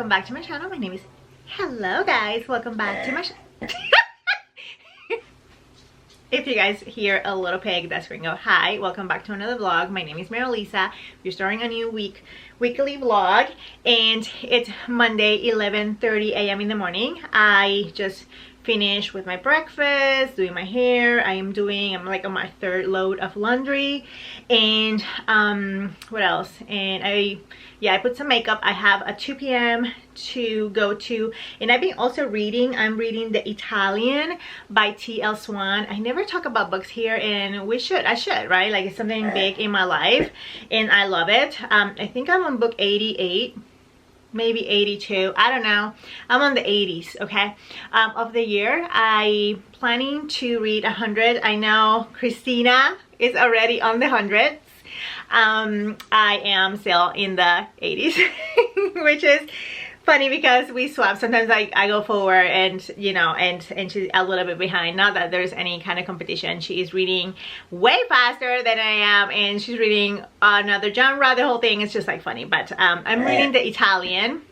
welcome back to my channel. My name is hello guys, welcome back to my if you guys hear a little pig, that's Ringo. Hi, welcome back to another vlog. My name is Marilisa. We're starting a new weekly vlog, and it's Monday 11:30 a.m. in the morning. I just finished with my breakfast, doing my hair. I'm like on my third load of laundry, and what else? And I put some makeup. I have a 2 p.m. to go to, and I've been also reading. I'm reading The Italian by T.L. Swan. I never talk about books here, and I should, right? Like, it's something big in my life, and I love it. I think I'm on book 88, maybe 82, I don't know. I'm on the 80s, okay, of the year. I planning to read 100. I know Christina is already on the hundreds. I am still in the 80s, which is funny because we swap. Sometimes I go forward, and you know, and she's a little bit behind. Not that there's any kind of competition. She is reading way faster than I am, and she's reading another genre. The whole thing is just like funny. But I'm reading The Italian.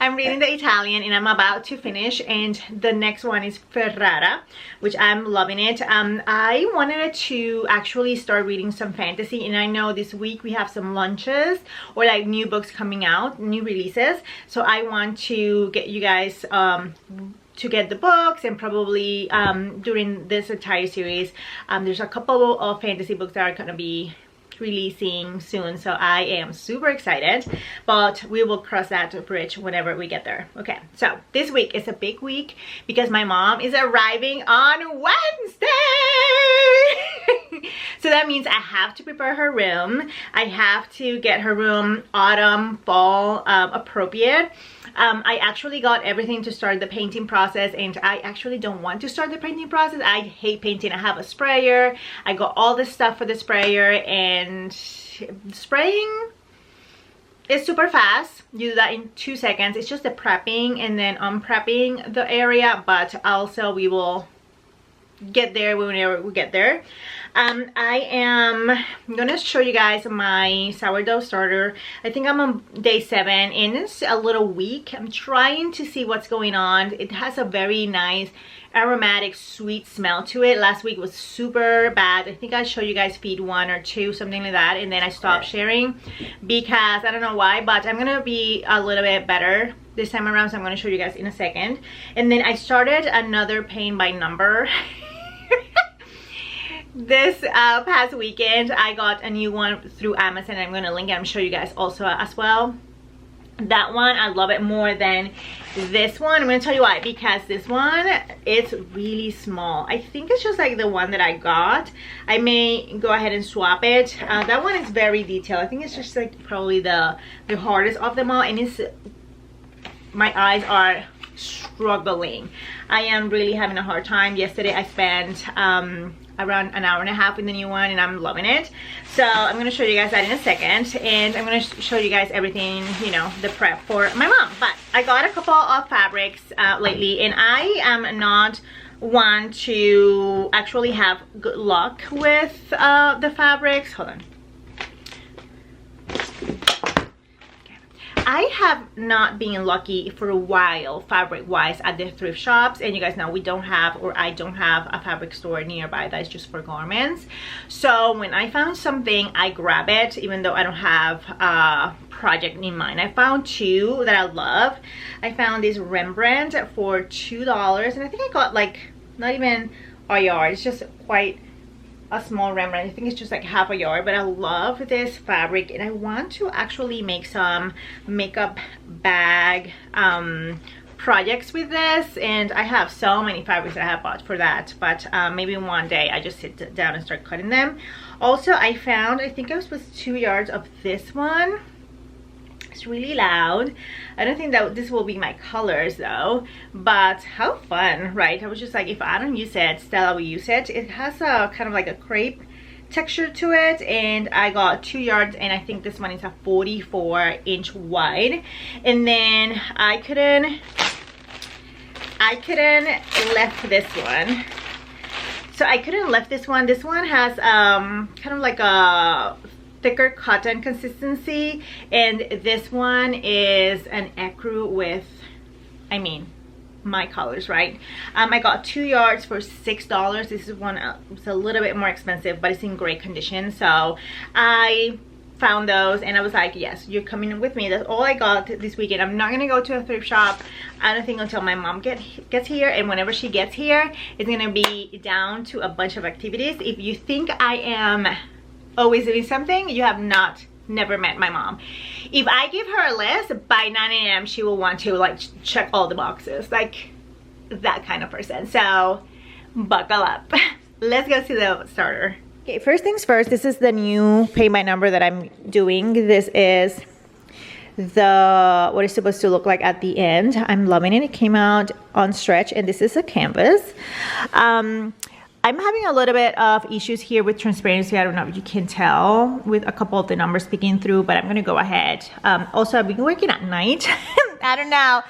And I'm about to finish, and the next one is Ferrara, which I'm loving it. I wanted to actually start reading some fantasy, and I know this week we have some launches or like new books coming out, new releases, so I want to get you guys to get the books, and probably during this entire series there's a couple of fantasy books that are gonna be releasing soon, so I am super excited, but we will cross that bridge whenever we get there. Okay, so this week is a big week because my mom is arriving on Wednesday. So that means I have to prepare her room. I have to get her room autumn, fall appropriate. I actually got everything to start the painting process, and I actually don't want to start the painting process. I hate painting. I have a sprayer. I got all this stuff for the sprayer, and spraying is super fast. You do that in 2 seconds. It's just the prepping and then unprepping the area, but also we will get there whenever we get there. I am gonna show you guys my sourdough starter. I think I'm on day 7, and it's a little weak. I'm trying to see what's going on. It has a very nice aromatic sweet smell to it. Last week was super bad. I think I showed you guys feed 1 or 2, something like that, and then I stopped sharing because I don't know why, but I'm gonna be a little bit better this time around, so I'm gonna show you guys in a second. And then I started another paint by number. This past weekend I got a new one through Amazon. I'm going to link it. I'm show you guys also as well. That one, I love it more than this one. I'm going to tell you why. Because this one, it's really small. I think it's just like the one that I got. I may go ahead and swap it. That one is very detailed. I think it's just like probably the hardest of them all. And it's, my eyes are struggling. I am really having a hard time. Yesterday I spent around an hour and a half with the new one, and I'm loving it. So I'm going to show you guys that in a second, and I'm going to show you guys everything, you know, the prep for my mom. But I got a couple of fabrics lately, and I am not one to actually have good luck with the fabrics. Hold on. I have not been lucky for a while fabric wise at the thrift shops, and you guys know we don't have, or I don't have, a fabric store nearby that is just for garments. So when I found something, I grab it, even though I don't have a project in mind. I found 2 that I love. I found this Rembrandt for $2, and I think I got like not even a yard. It's just quite a small Rembrandt. I think it's just like half a yard, but I love this fabric, and I want to actually make some makeup bag projects with this, and I have so many fabrics that I have bought for that, but maybe one day I just sit down and start cutting them. Also, I found, I think it was 2 yards of this one. It's really loud. I don't think that this will be my colors though, but how fun, right? I was just like, if I don't use it, Stella will use it. It has a kind of like a crepe texture to it, and I got 2 yards, and I think this one is a 44-inch wide. And then I couldn't left this one. So I couldn't left this one. This one has kind of like a thicker cotton consistency, and this one is an ecru with, I mean, my colors, right? I got 2 yards for $6. This is one, it's a little bit more expensive, but it's in great condition. So I found those and I was like, yes, you're coming with me. That's all I got this weekend. I'm not gonna go to a thrift shop, I don't think, until my mom gets here, and whenever she gets here, it's gonna be down to a bunch of activities. If you think I am always doing something, you have never met my mom. If I give her a list, by 9 a.m. she will want to like check all the boxes, like that kind of person. So buckle up. Let's go to the starter. Okay, first things first, this is the new pay by number that I'm doing. This is the what it's supposed to look like at the end. I'm loving it. It came out on stretch, and this is a canvas. I'm having a little bit of issues here with transparency. I don't know if you can tell with a couple of the numbers peeking through, but I'm gonna go ahead. Also, I've been working at night. I don't know.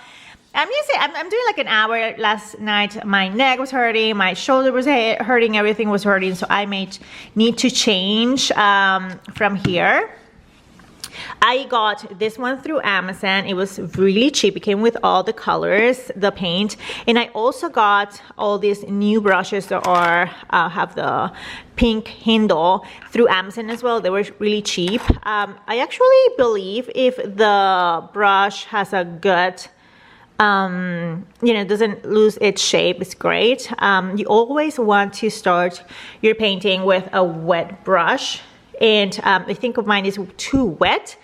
I'm doing like an hour last night. My neck was hurting, my shoulder was hurting, everything was hurting. So I may need to change from here. I got this one through Amazon. It was really cheap. It came with all the colors, the paint, and I also got all these new brushes that are have the pink handle through Amazon as well. They were really cheap. I actually believe if the brush has a good you know, doesn't lose its shape, it's great. You always want to start your painting with a wet brush, and I think of mine is too wet,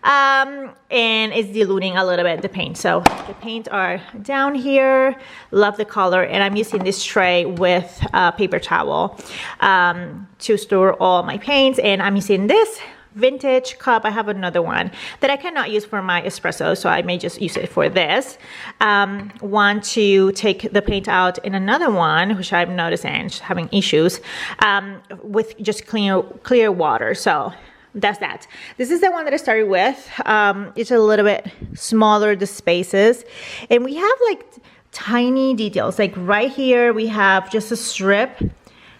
and it's diluting a little bit the paint. So the paints are down here. Love the color, and I'm using this tray with a paper towel to store all my paints, and I'm using this vintage cup. I have another one that I cannot use for my espresso, so I may just use it for this. Want to take the paint out in another one, which I'm noticing having issues with just clear water. So that's that. This is the one that I started with. It's a little bit smaller, the spaces, and we have like tiny details. Like right here, we have just a strip.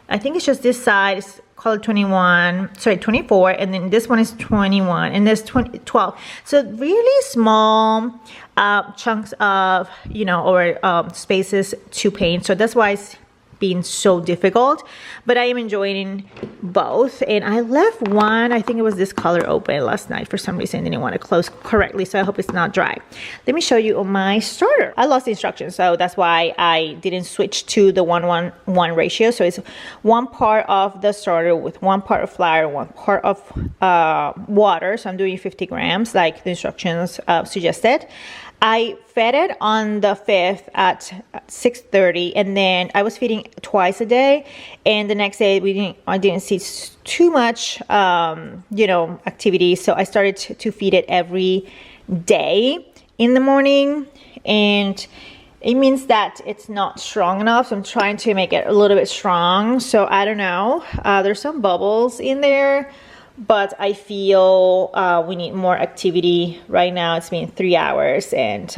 I think it's just this side. It's color 24, and then this one is 21, and there's 12. So really small chunks of, you know, or spaces to paint. So that's why it's been so difficult, but I am enjoying both. And I left one, I think it was this color, open last night. For some reason I didn't want to close correctly, so I hope it's not dry. Let me show you my starter. I lost the instructions, so that's why I didn't switch to the 1:1 ratio. So it's 1 part of the starter with 1 part of flour, 1 part of water. So I'm doing 50 grams like the instructions suggested. I fed it on the 5th at 6:30, and then I was feeding twice a day, and the next day I didn't see too much you know, activity, so I started to feed it every day in the morning, and it means that it's not strong enough, so I'm trying to make it a little bit strong. So I don't know, there's some bubbles in there, but I feel we need more activity right now. It's been 3 hours, and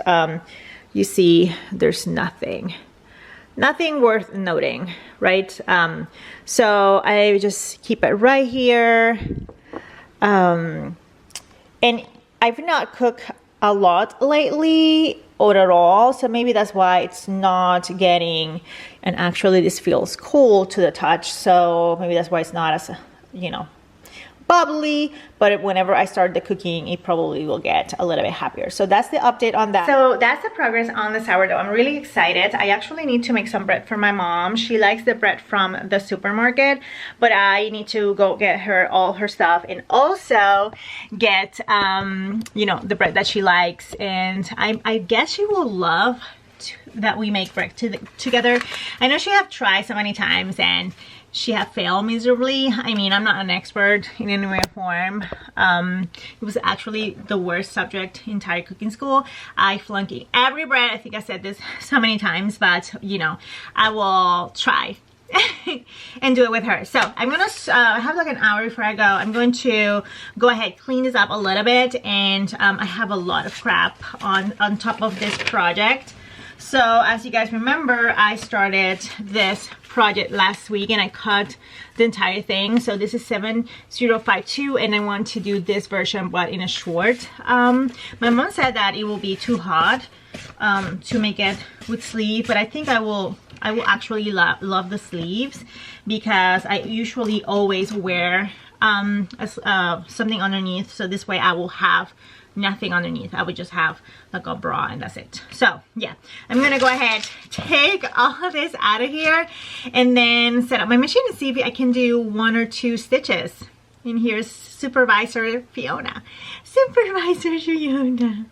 you see there's nothing worth noting, right? So I just keep it right here. And I've not cooked a lot lately or at all, so maybe that's why it's not getting, and actually this feels cool to the touch, so maybe that's why it's not as, you know, bubbly, but whenever I start the cooking, it probably will get a little bit happier. So that's the update on that. So that's the progress on the sourdough. I'm really excited. I actually need to make some bread for my mom. She likes the bread from the supermarket, but I need to go get her all her stuff, and also get you know, the bread that she likes. And I guess she will love that we make bread together. I know she have tried so many times, and she had failed miserably. I mean, I'm not an expert in any way or form. It was actually the worst subject in entire cooking school. I flunked every bread. I think I said this so many times, but you know, I will try and do it with her. So I'm gonna have like an hour before I go. I'm going to go ahead, clean this up a little bit, and I have a lot of crap on top of this project. So as you guys remember, I started this project last week and I cut the entire thing. So this is 7052 and I want to do this version but in a short. My mom said that it will be too hot to make it with sleeve, but I think I will actually love the sleeves because I usually always wear something underneath, so this way I will have nothing underneath. I would just have like a bra and that's it. So yeah, I'm gonna go ahead, take all of this out of here and then set up my machine and see if I can do 1 or 2 stitches. And here's Supervisor Fiona. Supervisor Fiona.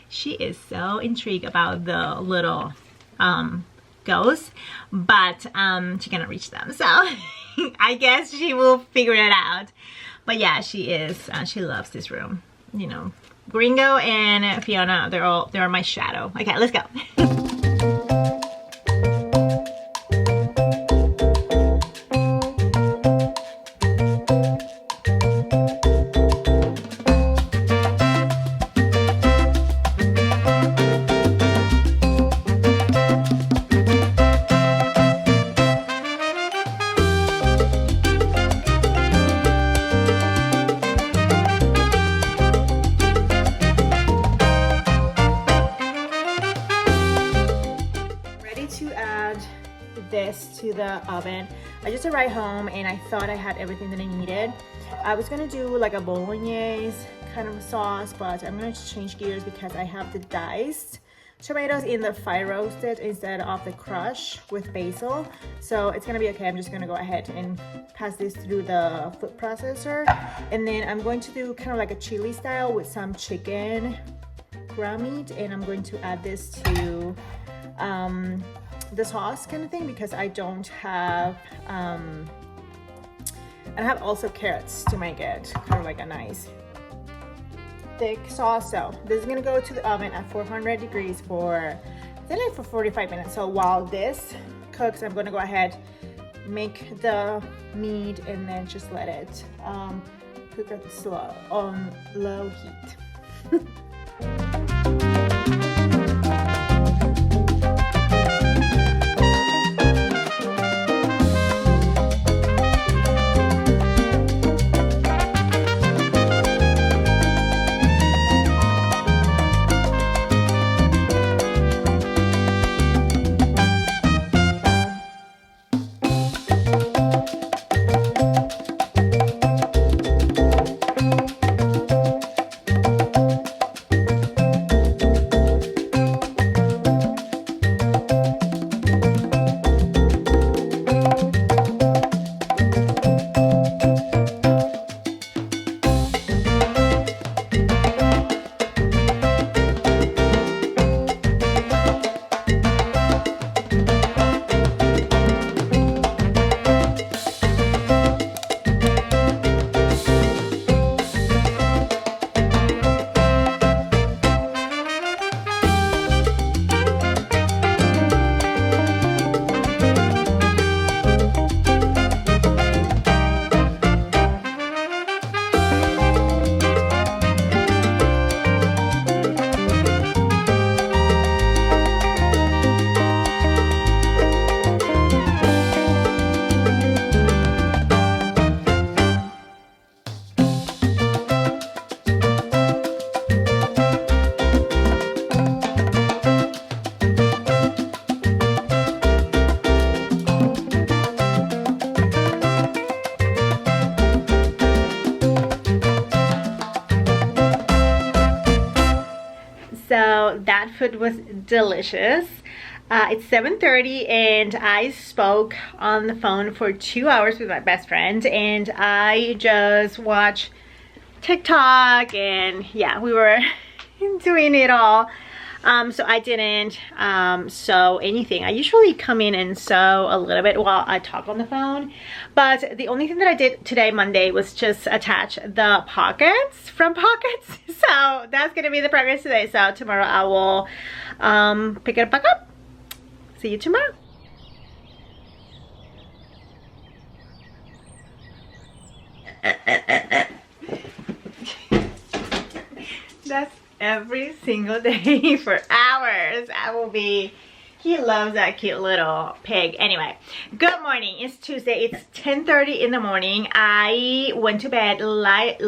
She is so intrigued about the little ghosts, but she cannot reach them, so I guess she will figure it out. But yeah, she is she loves this room. You know, Gringo and Fiona, they're my shadow. Okay, let's go. This to the oven. I just arrived home and I thought I had everything that I needed. I was gonna do like a bolognese kind of sauce, but I'm gonna change gears because I have the diced tomatoes in the fire roasted instead of the crush with basil, so it's gonna be okay. I'm just gonna go ahead and pass this through the food processor, and then I'm going to do kind of like a chili style with some chicken ground meat, and I'm going to add this to the sauce kind of thing because I don't have and I have also carrots to make it kind of like a nice thick sauce. So this is gonna go to the oven at 400 degrees for 45 minutes. So while this cooks, I'm gonna go ahead, make the meat, and then just let it cook it slow on low heat. So that food was delicious. It's 7:30 and I spoke on the phone for 2 hours with my best friend, and I just watched TikTok, and yeah, we were doing it all. So I didn't sew anything. I usually come in and sew a little bit while I talk on the phone, but the only thing that I did today, Monday, was just attach the pockets from Pockets. So that's gonna be the progress today. So tomorrow I will pick it back up. See you tomorrow. That's every single day for hours. hours. I will be, he loves that cute little pig. Anyway, good morning. It's Tuesday. It's 10:30 in the morning. I went to bed late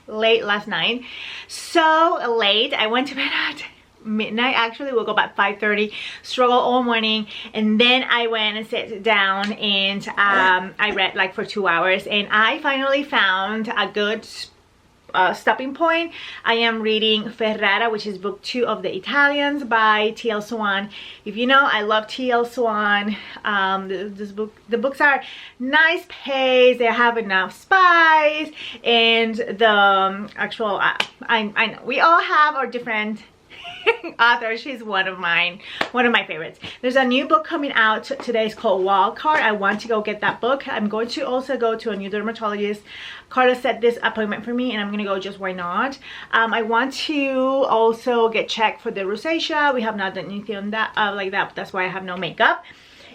last night. So late. I went to bed at midnight. Actually woke up at 5:30, struggled all morning, and then I went and sat down and I read like for 2 hours, and I finally found a good stopping point. I am reading Ferrara, which is book 2 of The Italians by T.L. Swan. If you know, I love T.L. Swan. The books are nice pace, they have enough spice, and the actual I know we all have our different author. She's one of my favorites. There's a new book coming out today. It's called Wildcard. I want to go get that book. I'm going to also go to a new dermatologist. Carla set this appointment for me, and I'm gonna go just why not. I want to also get checked for the rosacea. We have not done anything on that like that, but that's why I have no makeup,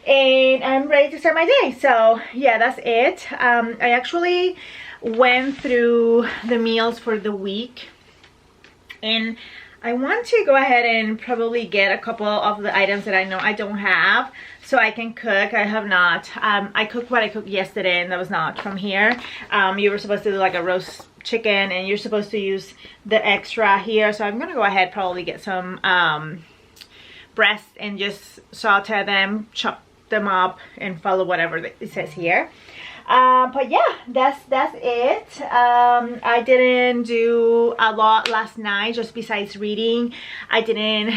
and I'm ready to start my day. So yeah, that's it. I actually went through the meals for the week, and I want to go ahead and probably get a couple of the items that I know I don't have so I can cook. I have not. I cooked what I cooked yesterday, and that was not from here. You were supposed to do like a roast chicken, and you're supposed to use the extra here. So I'm going to go ahead, probably get some breasts and just saute them, chop them up, and follow whatever it says here. But yeah, that's it. I didn't do a lot last night, just besides reading. I didn't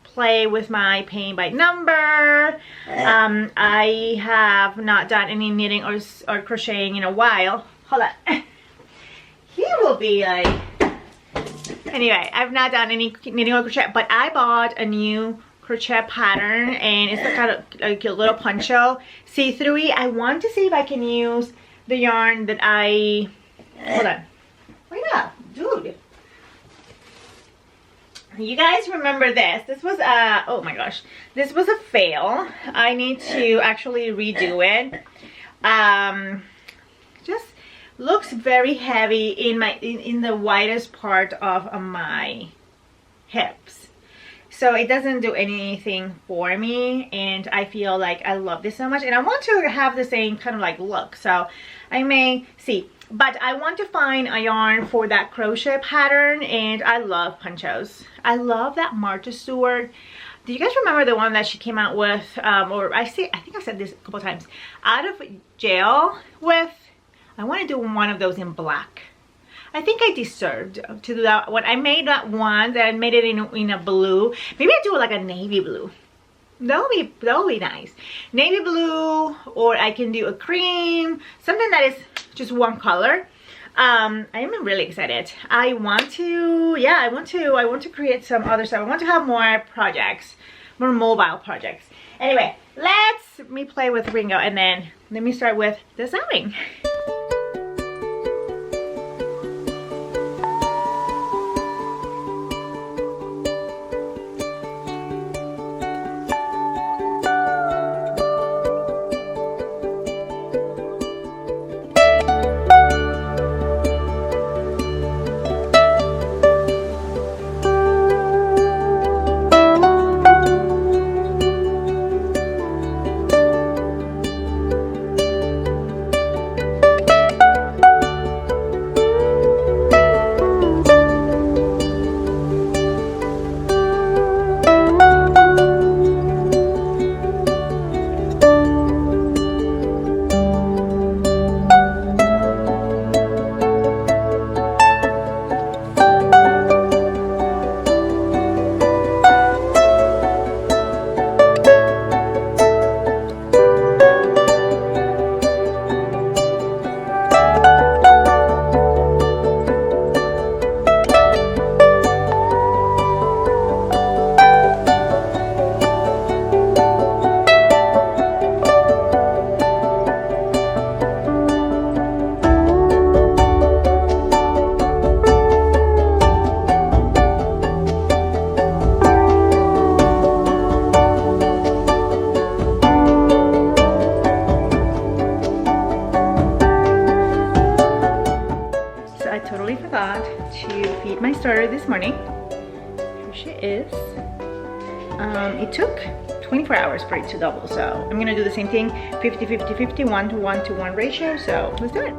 play with my paint by number. I have not done any knitting or crocheting in a while. Hold on. He will be like... Anyway, I've not done any knitting or crochet, but I bought a new crochet pattern, and it's kind of like a little poncho, see-through-y. I want to see if I can use the yarn that I... Hold on. Wait up, dude. You guys remember this? This was oh my gosh, this was a fail. I need to actually redo it. Just looks very heavy in the widest part of my hips. So it doesn't do anything for me, and I feel like I love this so much, and I want to have the same kind of like look. So I may see, but I want to find a yarn for that crochet pattern, and I love ponchos. I love that Martha Stewart. Do you guys remember the one that she came out with, or I think I've said this a couple times, out of jail with? I want to do one of those in black. I think I deserved to do that one. I made that one that I made it in a blue. Maybe I do like a navy blue. That'll be nice. Navy blue, or I can do a cream, something that is just one color. I'm really excited. I want to create some other stuff. I want to have more projects, more mobile projects. Anyway, let me play with Ringo, and then let me start with the sewing. here she is. It took 24 hours for it to double, so I'm gonna do the same thing, 50, 50, 50, 1 to 1 to 1 ratio, so let's do it.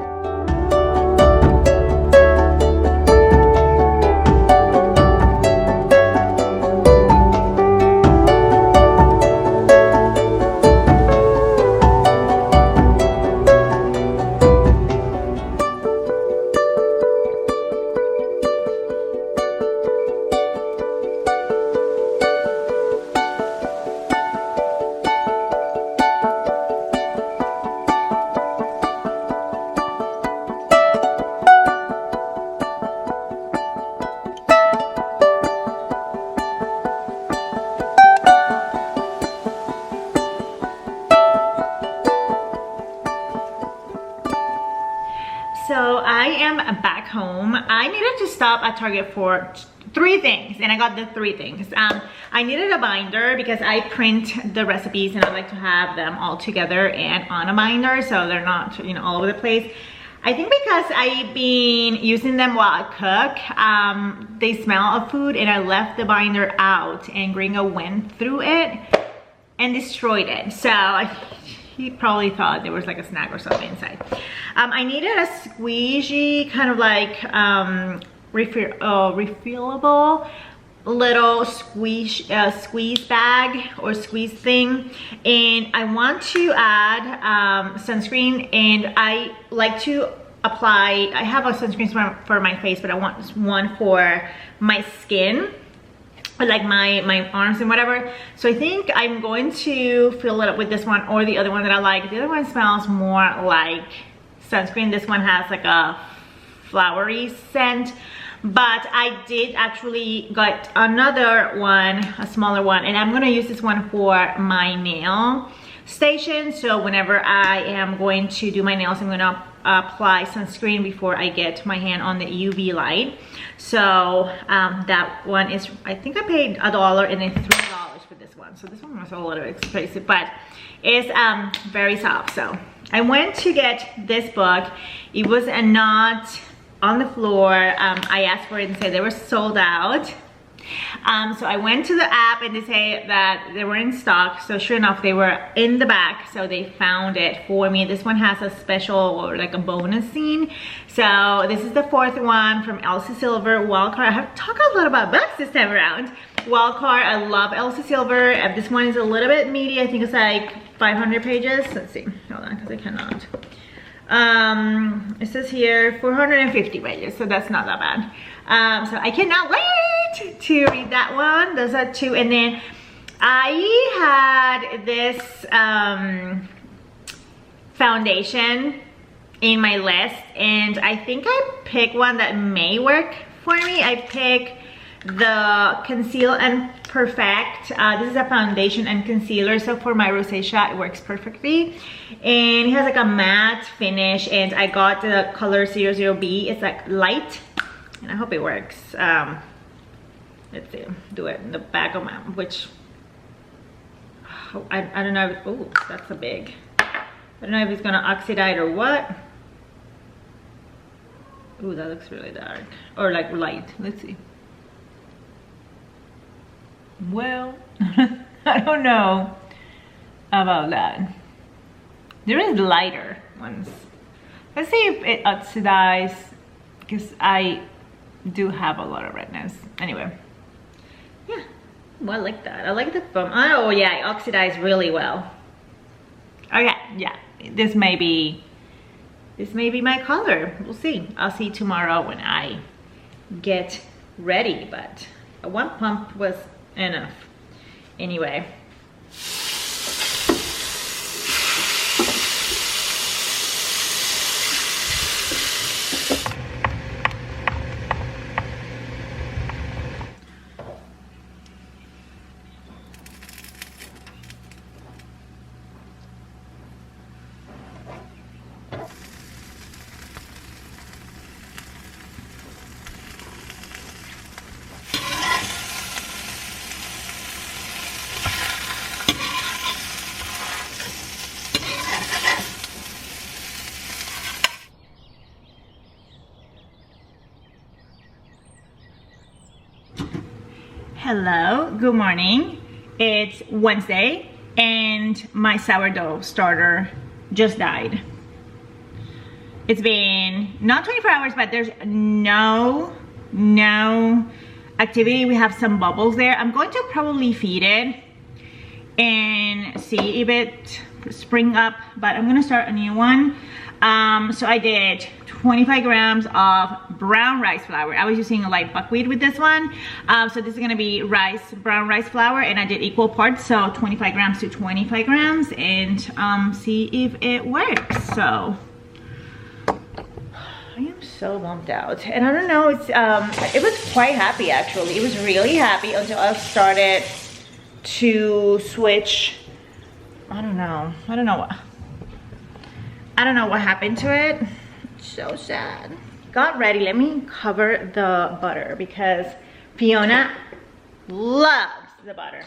So I am back home. I needed to stop at Target for 3 things, and I got the 3 things. I needed a binder because I print the recipes and I like to have them all together and on a binder so they're not, you know, all over the place. I think because I've been using them while I cook, they smell of food, and I left the binder out and Gringo went through it and destroyed it. So he probably thought there was like a snack or something inside. I needed a squeegee, kind of like refillable little squeeze bag or squeeze thing, and I want to add sunscreen, and I like to apply, I have a sunscreen for my face, but I want one for my skin, like my arms and whatever. So I think I'm going to fill it up with this one or the other one that I like. The other one smells more like sunscreen. This one has like a flowery scent, but I did actually got another one, a smaller one, and I'm gonna use this one for my nail station. So whenever I am going to do my nails, I'm gonna apply sunscreen before I get my hand on the UV light. So that one is, I think I paid $1 and then $3 for this one. So this one was a little expensive, but it's very soft. So I went to get this book. It was not on the floor. I asked for it and said they were sold out. So I went to the app and they say that they were in stock. So sure enough, they were in the back. So they found it for me. This one has a special, or like a bonus scene. So this is the 4th one from Elsie Silver, Wildcard. I have talked a lot about books this time around. Wildcard, I love Elsie Silver. This one is a little bit meaty. I think it's like 500 pages. Let's see, hold on, because I cannot. It says here 450 pages, so that's not that bad. So I cannot wait to read that one. Those are 2. And then I had this foundation in my list, and I think I picked one that may work for me. I picked the Conceal and Perfect. This is a foundation and concealer, so for my rosacea it works perfectly, and it has like a matte finish, and I got the color 00B. It's like light, and I hope it works. Let's see, do it in the back of my, which I don't know. Oh, that's a big, I don't know if it's gonna oxidize or what. Oh, that looks really dark, or like light. Let's see. Well, I don't know about that. There is lighter ones. Let's see if it oxidizes, because I do have a lot of redness. Anyway, yeah, well, I like that. I like the foam. Oh yeah, it oxidized really well. Okay, yeah, this may be my color. We'll see. I'll see tomorrow when I get ready, but one pump was enough. Anyway, Hello, good morning. It's Wednesday and my sourdough starter just died. It's been not 24 hours, but there's no activity. We have some bubbles there. I'm going to probably feed it and see if it spring up, but I'm gonna start a new one. So I did 25 grams of brown rice flour. I was using a light buckwheat with this one. So this is gonna be brown rice flour, and I did equal parts, so 25 grams to 25 grams, and see if it works. So I am so bummed out, and I don't know, it's it was quite happy actually. It was really happy until I started to switch. I don't know what happened to it. So sad. Got ready. Let me cover the butter because Fiona loves the butter.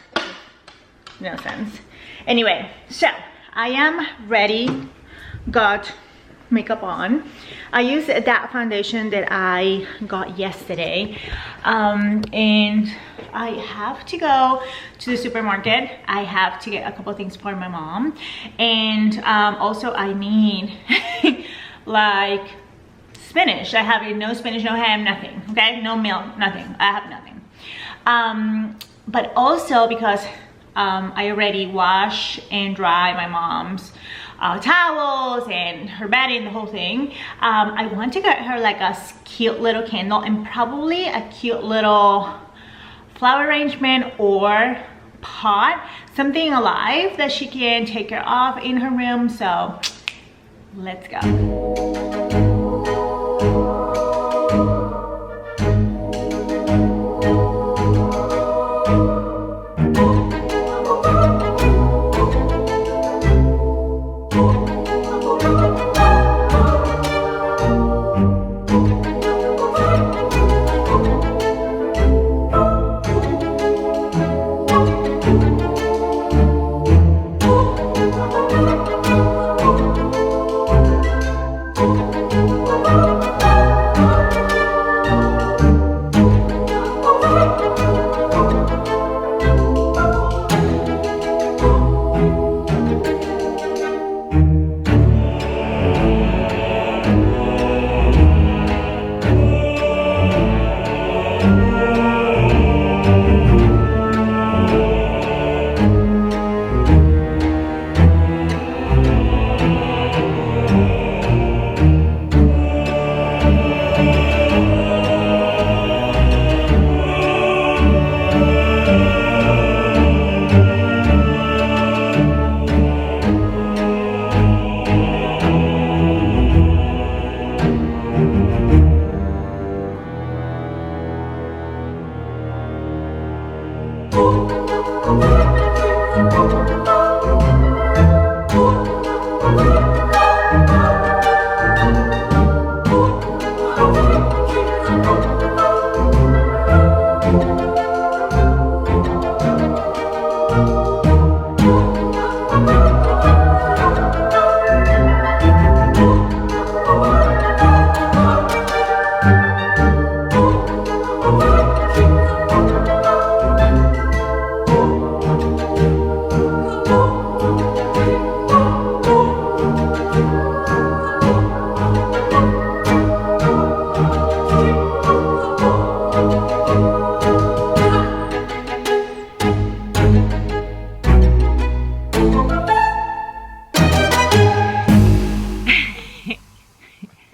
No sense. Anyway, so I am ready. Got makeup on. I used that foundation that I got yesterday, and I have to go to the supermarket. I have to get a couple things for my mom, and also I need like spinach. I have no spinach, no ham, nothing. Okay, no milk, nothing. I have nothing. But also because I already wash and dry my mom's towels and her bedding, the whole thing. I want to get her like a cute little candle and probably a cute little flower arrangement or pot, something alive that she can take care of in her room. So let's go.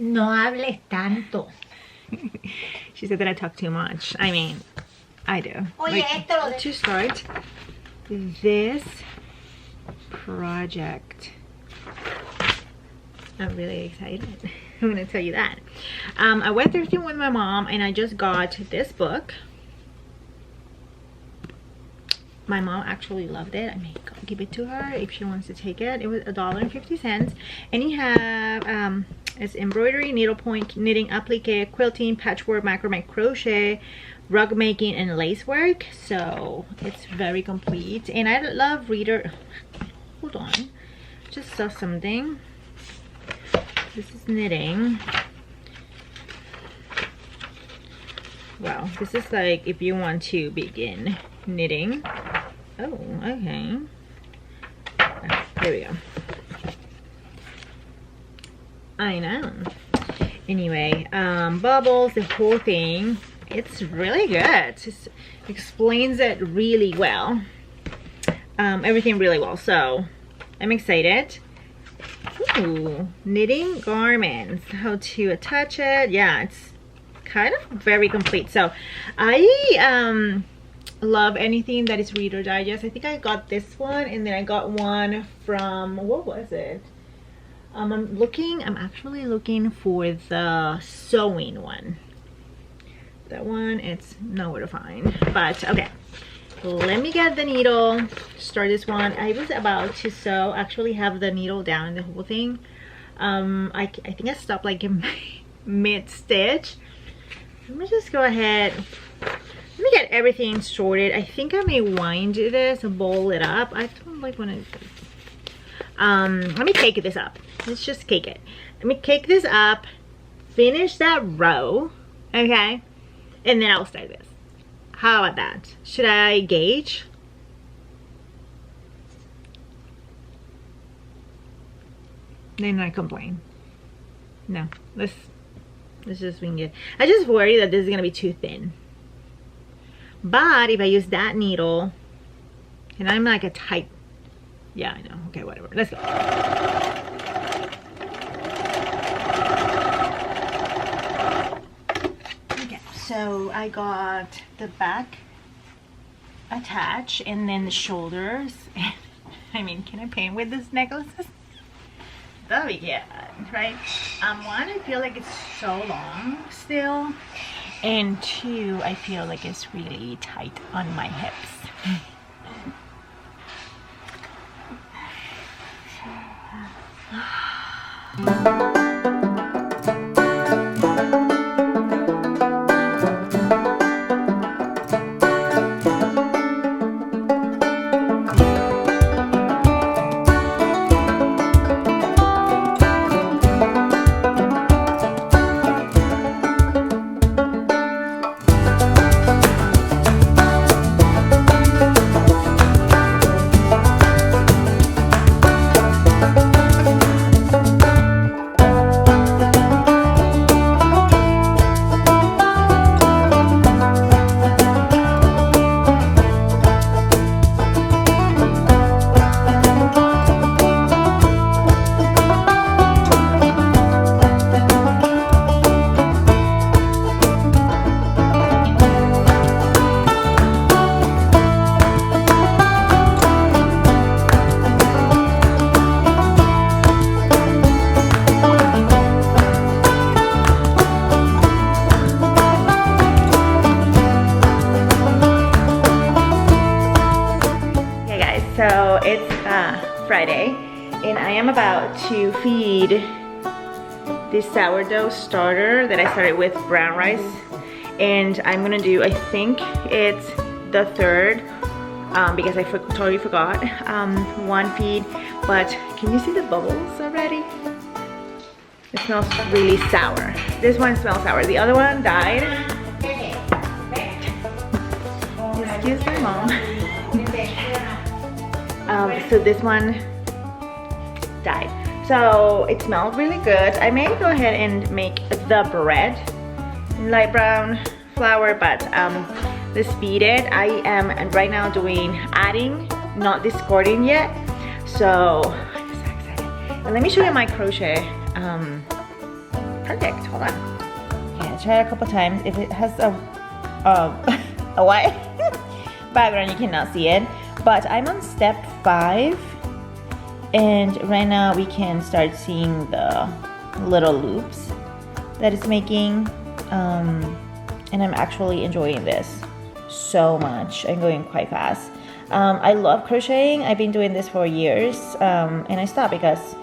No hables tanto. She said that I talk too much. I mean, I do. Oye, like, to start this project, I'm really excited. I'm gonna tell you that. I went thrifting with my mom and I just got this book. My mom actually loved it. I may give it to her if she wants to take it. It was $1.50, and you have it's embroidery, needlepoint, knitting, applique, quilting, patchwork, macrame, crochet, rug making, and lace work. So it's very complete, and I love reader. Hold on, just saw something. This is knitting. Wow, this is like if you want to begin knitting. Oh, okay. There we go. I know. Anyway, bubbles, the whole thing, it's really good. It explains it really well. Everything really well. So I'm excited. Ooh, knitting garments, how to attach it. Yeah, it's kind of very complete. So I love anything that is Reader Digest. I think I got this one, and then I got one from, what was it? I'm actually looking for the sewing one. That one, it's nowhere to find. But okay, let me get the needle, start this one. I was about to sew, actually have the needle down, the whole thing. I think I stopped like in mid-stitch. Let me just go ahead. Let me get everything sorted. I think I may wind this, bowl it up. I don't like when I... let me cake this up. Let's just cake it. Let me cake this up, finish that row, okay? And then I'll start this. How about that? Should I gauge? Then I complain. No, let's just wing it. I just worry that this is gonna be too thin. But if I use that needle, and I'm like a tight, yeah, I know. Okay, whatever. Let's go. Okay, so I got the back attached and then the shoulders. I mean, can I paint with these necklaces? That'll be good, right? One, I feel like it's so long still. And two, I feel like it's really tight on my hips. So it's Friday, and I am about to feed this sourdough starter that I started with brown rice, and I'm gonna do, I think it's the third, because I totally forgot, one feed. But can you see the bubbles already? It smells really sour. This one smells sour. The other one died. Excuse my mom. So this one died. So it smells really good. I may go ahead and make the bread in light brown flour, but let's beat it. I am right now doing adding, not discarding yet. So I'm so excited. And let me show you my crochet project. Hold on. Okay, I tried a couple times. If it has a white background, you cannot see it. But I'm on step 5, and right now we can start seeing the little loops that it's making, and I'm actually enjoying this so much. I'm going quite fast. I love crocheting. I've been doing this for years, and I stopped because,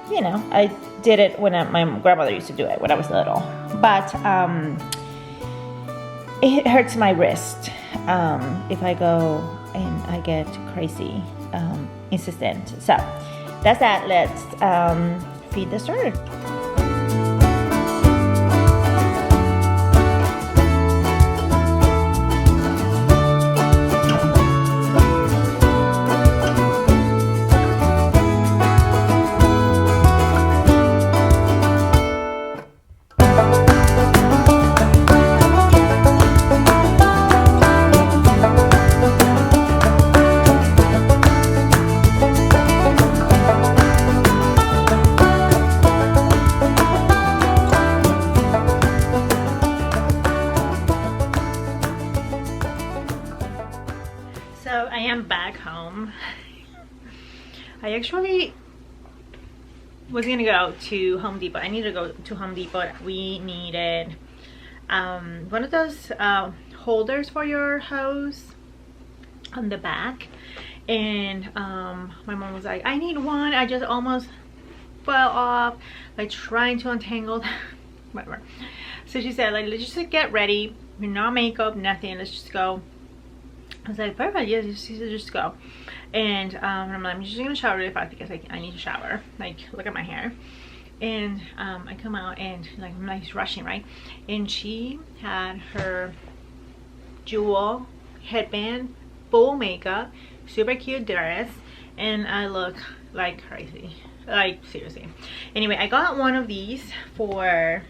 you know, I did it when my grandmother used to do it when I was little, but it hurts my wrist if I go and I get crazy insistent. So that's that. Let's feed the starter. I am back home. I actually was gonna go to Home Depot. I need to go to Home Depot. We needed one of those holders for your hose on the back, and my mom was like, I need one. I just almost fell off like trying to untangle whatever. So she said, like, let's just get ready. No makeup, nothing, let's just go. I was like, perfect, yeah, just go. And I'm like, I'm just gonna shower really fast because I need to shower. Like, look at my hair. And I come out and like I'm like rushing, right? And she had her jewel headband, full makeup, super cute dress, and I look like crazy, like seriously. Anyway, I got one of these for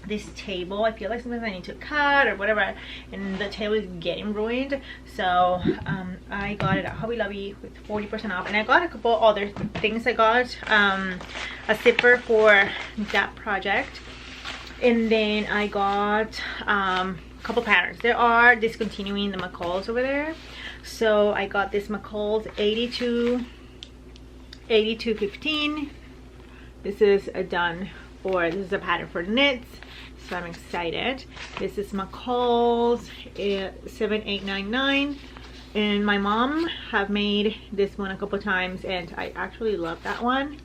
this table. I feel like sometimes I need to cut or whatever, and the table is getting ruined. So I got it at Hobby Lobby with 40% off, and I got a couple other things. I got a zipper for that project, and then I got a couple patterns. They are discontinuing the McCall's over there, so I got this McCall's 8215. This is a done for, this is a pattern for knits, so I'm excited. This is McCall's 7899, and my mom have made this one a couple times, and I actually love that one.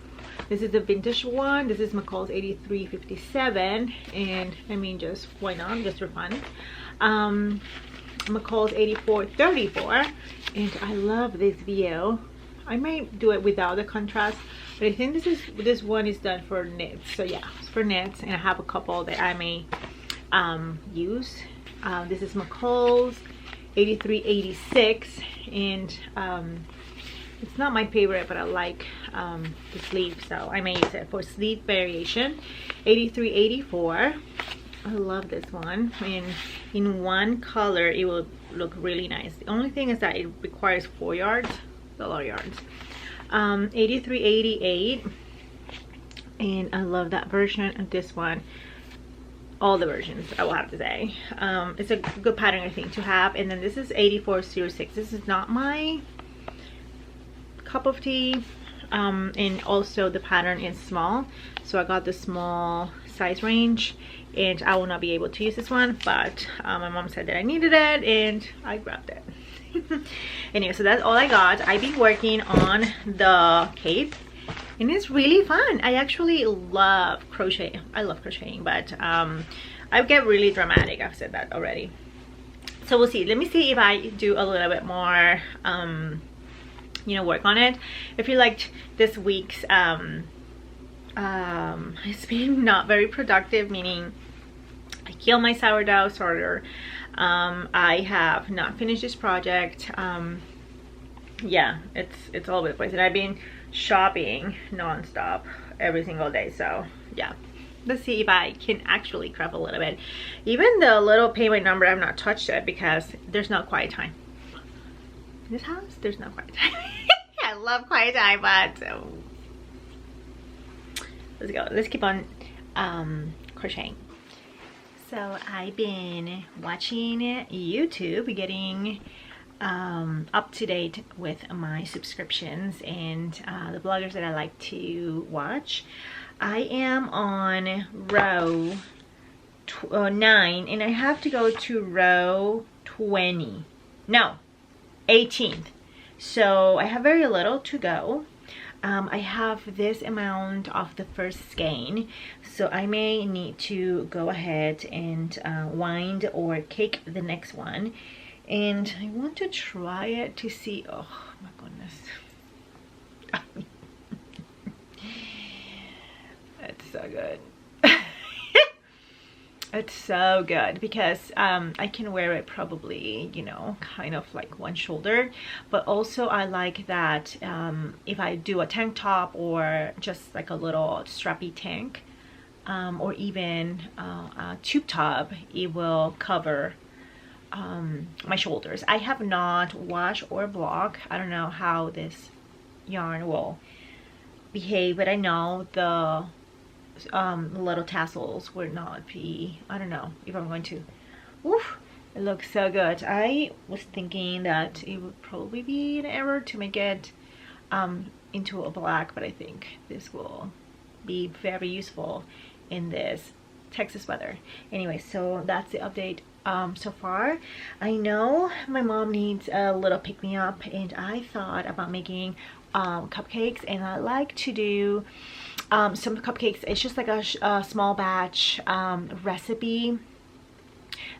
This is the vintage one. This is McCall's 8357, and I mean, just why not, just for fun. McCall's 8434, and I love this view. I might do it without the contrast, but I think this one is done for knits. So yeah, it's for knits, and I have a couple that I may use. This is McCall's 8386, and it's not my favorite, but I like the sleeve, so I may use it for sleeve variation. 8384. I love this one, and in one color it will look really nice. The only thing is that it requires 4 yards, a lot of yards. 8388, and I love that version. And this one, all the versions, I will have to say, it's a good pattern I think to have. And then this is 8406. This is not my cup of tea, and also the pattern is small, so I got the small size range, and I will not be able to use this one, but my mom said that I needed it, and I grabbed it. Anyway, so that's all I got. I've been working on the cape, and it's really fun. I actually love crochet. I love crocheting, but I get really dramatic. I've said that already. So we'll see. Let me see if I do a little bit more you know, work on it. If you liked this week's it's been not very productive, meaning I killed my sourdough starter. I have not finished this project. Yeah, it's all over the place, and I've been shopping non-stop every single day. So yeah, let's see if I can actually craft a little bit. Even the little payment number, I've not touched it because there's no quiet time in this house. There's no quiet time. I love quiet time, but let's go. Let's keep on crocheting. So I've been watching YouTube, getting up to date with my subscriptions and the bloggers that I like to watch. I am on row 9, and I have to go to row 20. No, 18th. So I have very little to go. I have this amount of the first skein, so I may need to go ahead and wind or cake the next one, and I want to try it to see. Oh my goodness. It's so good. It's so good because I can wear it probably, you know, kind of like one shoulder, but also I like that if I do a tank top or just like a little strappy tank, or even a tube top, it will cover my shoulders. I have not washed or blocked. I don't know how this yarn will behave, but I know the little tassels will not be, I don't know if I'm going to, oof, It looks so good. I was thinking that it would probably be an error to make it into a black, but I think this will be very useful in this Texas weather. Anyway, so that's the update so far. I know my mom needs a little pick-me-up, and I thought about making cupcakes, and I like to do some cupcakes. It's just like a small batch recipe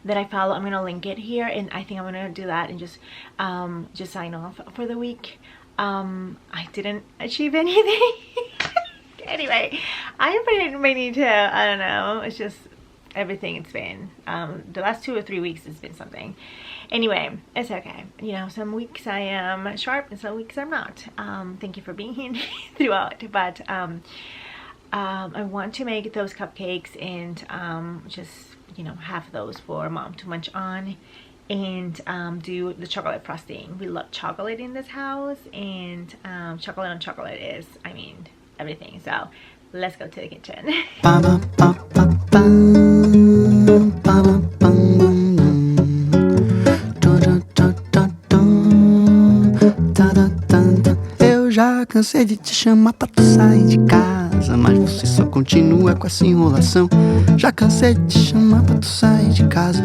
that I follow. I'm gonna link it here, and I think I'm gonna do that and just sign off for the week. I didn't achieve anything. Anyway, I might need to, I don't know, it's just everything. It's been the last 2 or 3 weeks has been something. Anyway, it's okay, you know, some weeks I am sharp and some weeks I'm not. Thank you for being here throughout, but I want to make those cupcakes and just, you know, have those for mom to munch on, and do the chocolate frosting. We love chocolate in this house, and chocolate on chocolate is, I mean, everything. So let's go to the kitchen. Eu já cansei de te chamar pra tu sair de casa, mas você só continua com essa enrolação. Já cansei de te chamar pra tu sair de casa,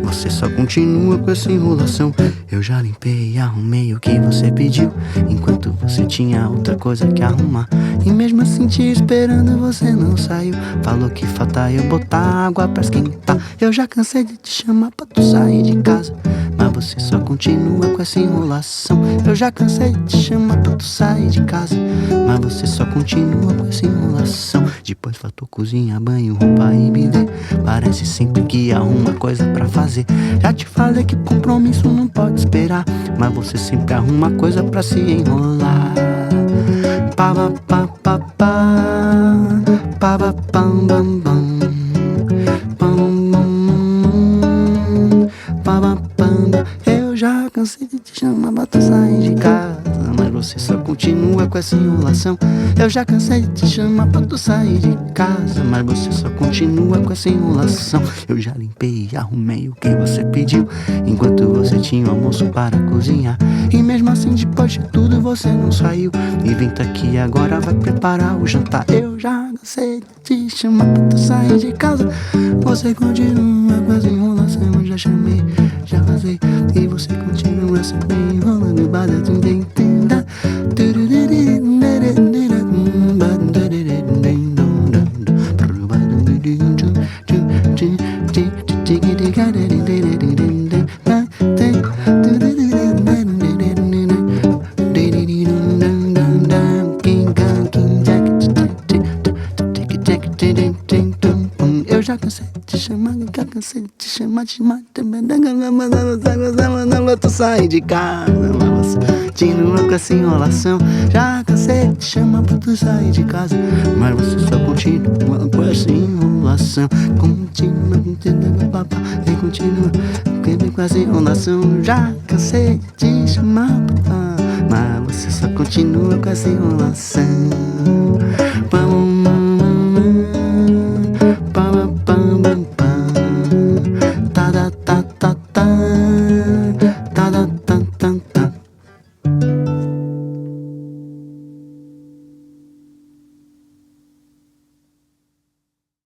você só continua com essa enrolação. Eu já limpei e arrumei o que você pediu, enquanto você tinha outra coisa que arrumar. E mesmo assim te esperando você não saiu. Falou que falta eu botar água pra esquentar. Eu já cansei de te chamar pra tu sair de casa, mas você só continua com essa enrolação. Eu já cansei de te chamar pra tu sair de casa, mas você só continua com essa enrolação. Depois faltou cozinha, banho, roupa e bidê. Parece sempre que arruma coisa pra fazer. Já te falei que compromisso não pode esperar, mas você sempre arruma coisa pra se enrolar. Pa pa pa pa pa pa pam bam bam pam bam pam. Eu já cansei de te chamar pra tu sair de casa, mas você só continua com essa enrolação. Eu já cansei de te chamar pra tu sair de casa, mas você só continua com essa enrolação. Eu já limpei e arrumei o que você pediu, enquanto você tinha o almoço para cozinhar. E mesmo assim, depois de tudo, você não saiu. E vem tá aqui agora, vai preparar o jantar. Eu já cansei de te chamar pra tu sair de casa, você continua com essa enrolação. Eu já chamei, já vazei, e você continua sempre enrolando. Badadum dum dum da. Eu já cansei de te chamar, já cansei de te chamar, tu sai de casa, mas você continua com essa enrolação. Já cansei de te chamar pra tu sair de casa, mas você só continua com essa enrolação. Continua, continua com essa enrolação. Já cansei de te chamar pra, mas você só continua com essa enrolação. Vamos